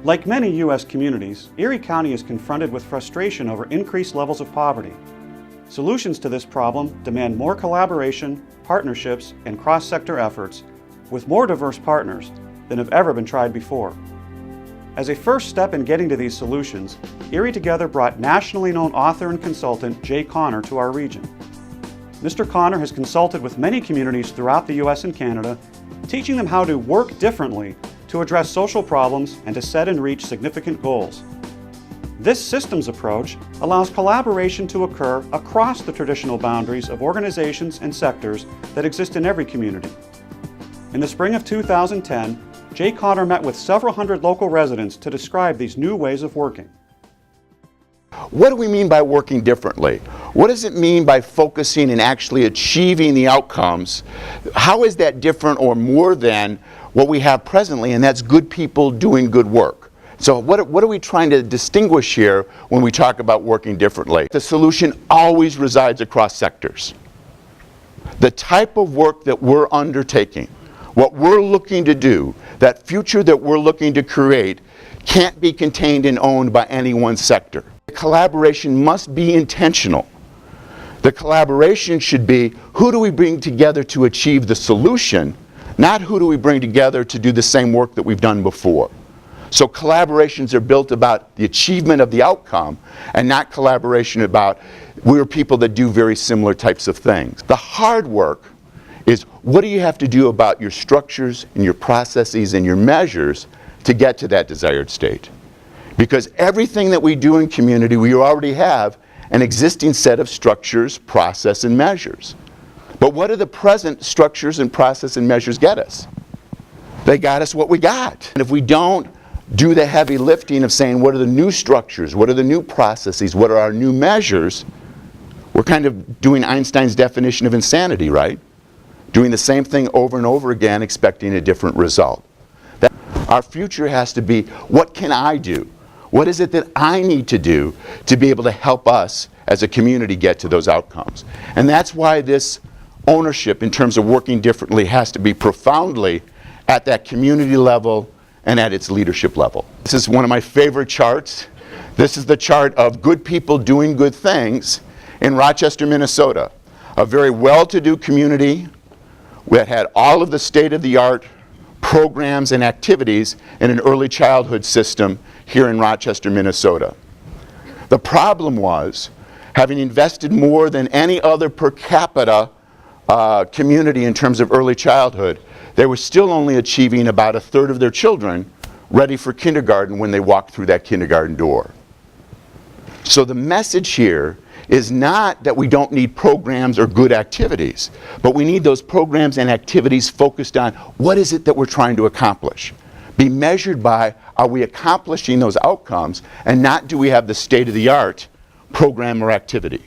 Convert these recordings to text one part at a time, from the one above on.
Like many U.S. communities, Erie County is confronted with frustration over increased levels of poverty. Solutions to this problem demand more collaboration, partnerships, and cross-sector efforts with more diverse partners than have ever been tried before. As a first step in getting to these solutions, Erie Together brought nationally known author and consultant Jay Connor to our region. Mr. Connor has consulted with many communities throughout the U.S. and Canada, teaching them how to work differently to address social problems and to set and reach significant goals. This systems approach allows collaboration to occur across the traditional boundaries of organizations and sectors that exist in every community. In the spring of 2010, Jay Connor met with several hundred local residents to describe these new ways of working. What do we mean by working differently? What does it mean by focusing and actually achieving the outcomes? How is that different or more than what we have presently, and that's good people doing good work? So what are we trying to distinguish here when we talk about working differently? The solution always resides across sectors. The type of work that we're undertaking, what we're looking to do, that future that we're looking to create, can't be contained and owned by any one sector. The collaboration must be intentional. The collaboration should be, who do we bring together to achieve the solution, not who do we bring together to do the same work that we've done before. So collaborations are built about the achievement of the outcome and not collaboration about we're people that do very similar types of things. The hard work is, what do you have to do about your structures and your processes and your measures to get to that desired state? Because everything that we do in community, we already have an existing set of structures, process, and measures. But what do the present structures and process and measures get us? They got us what we got. And if we don't do the heavy lifting of saying, what are the new structures, what are the new processes, what are our new measures, we're kind of doing Einstein's definition of insanity, right? Doing the same thing over and over again, expecting a different result. Our future has to be, what can I do? What is it that I need to do to be able to help us as a community get to those outcomes? And that's why this ownership in terms of working differently has to be profoundly at that community level and at its leadership level. This is one of my favorite charts. This is the chart of good people doing good things in Rochester, Minnesota. A very well-to-do community that had all of the state-of-the-art programs and activities in an early childhood system here in Rochester, Minnesota. The problem was, having invested more than any other per capita community in terms of early childhood, they were still only achieving about a third of their children ready for kindergarten when they walked through that kindergarten door. So the message here is not that we don't need programs or good activities, but we need those programs and activities focused on what is it that we're trying to accomplish. Be measured by, are we accomplishing those outcomes, and not do we have the state-of-the-art program or activity.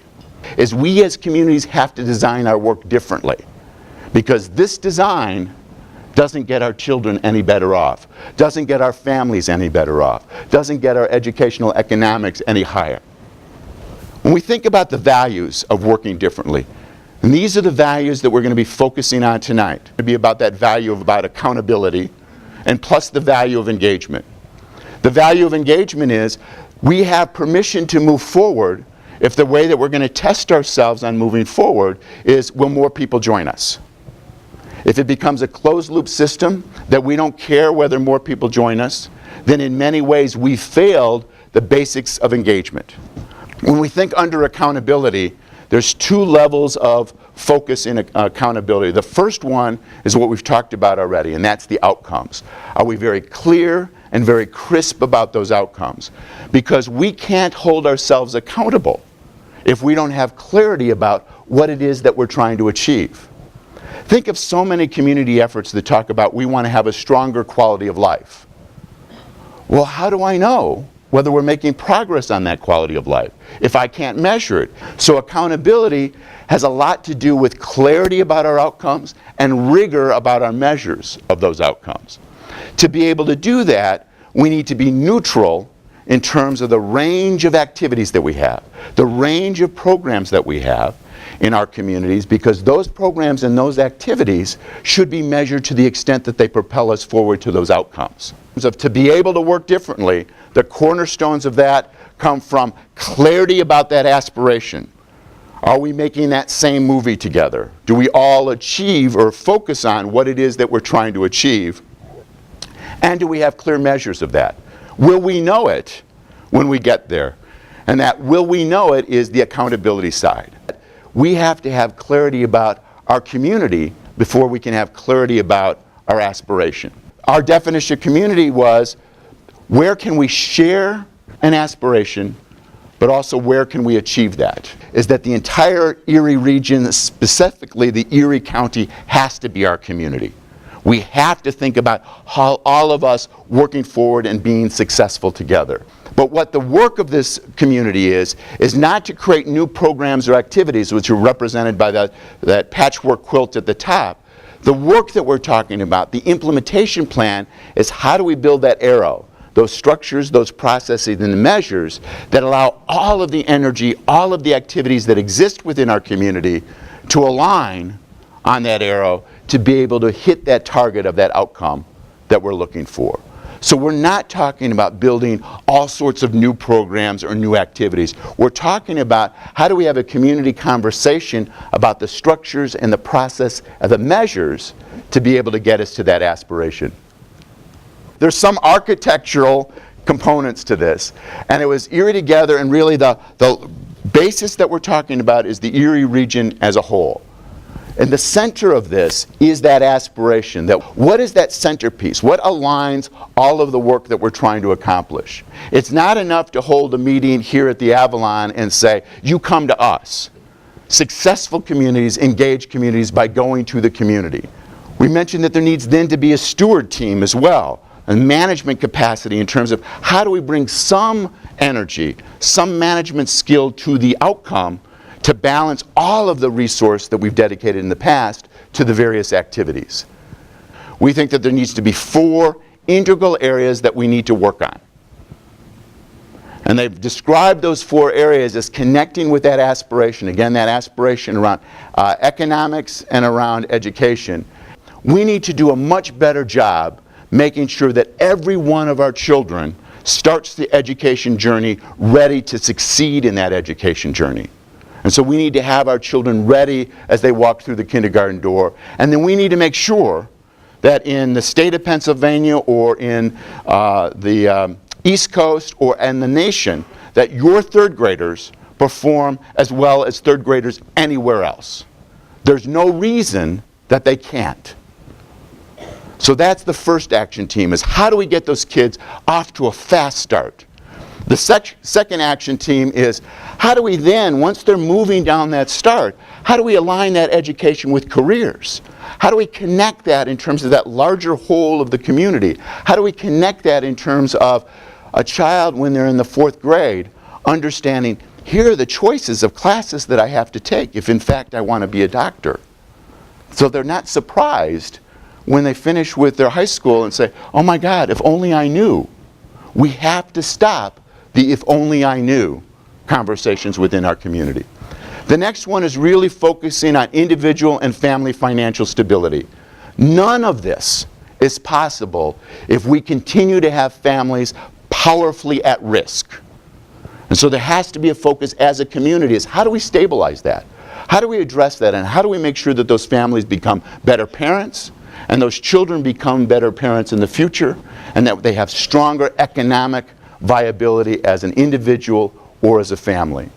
As we as communities have to design our work differently, because this design doesn't get our children any better off, doesn't get our families any better off, doesn't get our educational economics any higher. When we think about the values of working differently, and these are the values that we're going to be focusing on tonight. It'll be about that value of about accountability, and plus the value of engagement. The value of engagement is we have permission to move forward if the way that we're going to test ourselves on moving forward is, will more people join us? If it becomes a closed loop system that we don't care whether more people join us, then in many ways we failed the basics of engagement. When we think under accountability, there's two levels of focus in accountability. The first one is what we've talked about already, and that's the outcomes. Are we very clear and very crisp about those outcomes? Because we can't hold ourselves accountable if we don't have clarity about what it is that we're trying to achieve. Think of so many community efforts that talk about we want to have a stronger quality of life. Well, how do I know whether we're making progress on that quality of life if I can't measure it? So accountability has a lot to do with clarity about our outcomes and rigor about our measures of those outcomes. To be able to do that, we need to be neutral in terms of the range of activities that we have, the range of programs that we have in our communities, because those programs and those activities should be measured to the extent that they propel us forward to those outcomes. To be able to work differently, the cornerstones of that come from clarity about that aspiration. Are we making that same movie together? Do we all achieve or focus on what it is that we're trying to achieve? And do we have clear measures of that? Will we know it when we get there? And that will we know it is the accountability side. We have to have clarity about our community before we can have clarity about our aspiration. Our definition of community was, where can we share an aspiration, but also where can we achieve that? Is that the entire Erie region, specifically the Erie County, has to be our community. We have to think about how all of us working forward and being successful together. But what the work of this community is not to create new programs or activities, which are represented by that patchwork quilt at the top. The work that we're talking about, the implementation plan, is how do we build that arrow, those structures, those processes, and the measures that allow all of the energy, all of the activities that exist within our community to align on that arrow to be able to hit that target of that outcome that we're looking for. So we're not talking about building all sorts of new programs or new activities. We're talking about how do we have a community conversation about the structures and the process and the measures to be able to get us to that aspiration. There's some architectural components to this, and it was Erie Together, and really the basis that we're talking about is the Erie region as a whole. And the center of this is that aspiration. That what is that centerpiece? What aligns all of the work that we're trying to accomplish? It's not enough to hold a meeting here at the Avalon and say, you come to us. Successful communities engage communities by going to the community. We mentioned that there needs then to be a steward team as well, a management capacity in terms of how do we bring some energy, some management skill to the outcome to balance all of the resource that we've dedicated in the past to the various activities. We think that there needs to be 4 integral areas that we need to work on. And they've described those 4 areas as connecting with that aspiration. Again, that aspiration around economics and around education. We need to do a much better job making sure that every one of our children starts the education journey ready to succeed in that education journey. And so we need to have our children ready as they walk through the kindergarten door. And then we need to make sure that in the state of Pennsylvania or in the East Coast or in the nation, that your 3rd graders perform as well as 3rd graders anywhere else. There's no reason that they can't. So that's the first action team, is how do we get those kids off to a fast start? The second action team is how do we then, once they're moving down that start, how do we align that education with careers? How do we connect that in terms of that larger whole of the community? How do we connect that in terms of a child when they're in the 4th grade, understanding here are the choices of classes that I have to take if in fact I want to be a doctor. So they're not surprised when they finish with their high school and say, oh my God, if only I knew. We have to stop the if only I knew conversations within our community. The next one is really focusing on individual and family financial stability. None of this is possible if we continue to have families powerfully at risk. And so there has to be a focus as a community is how do we stabilize that? How do we address that? And how do we make sure that those families become better parents and those children become better parents in the future and that they have stronger economic viability as an individual or as a family.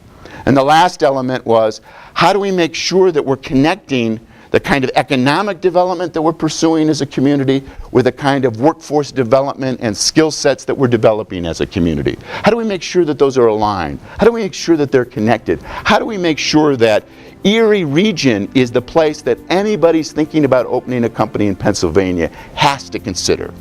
And the last element was, how do we make sure that we're connecting the kind of economic development that we're pursuing as a community with the kind of workforce development and skill sets that we're developing as a community? How do we make sure that those are aligned? How do we make sure that they're connected? How do we make sure that Erie region is the place that anybody's thinking about opening a company in Pennsylvania has to consider?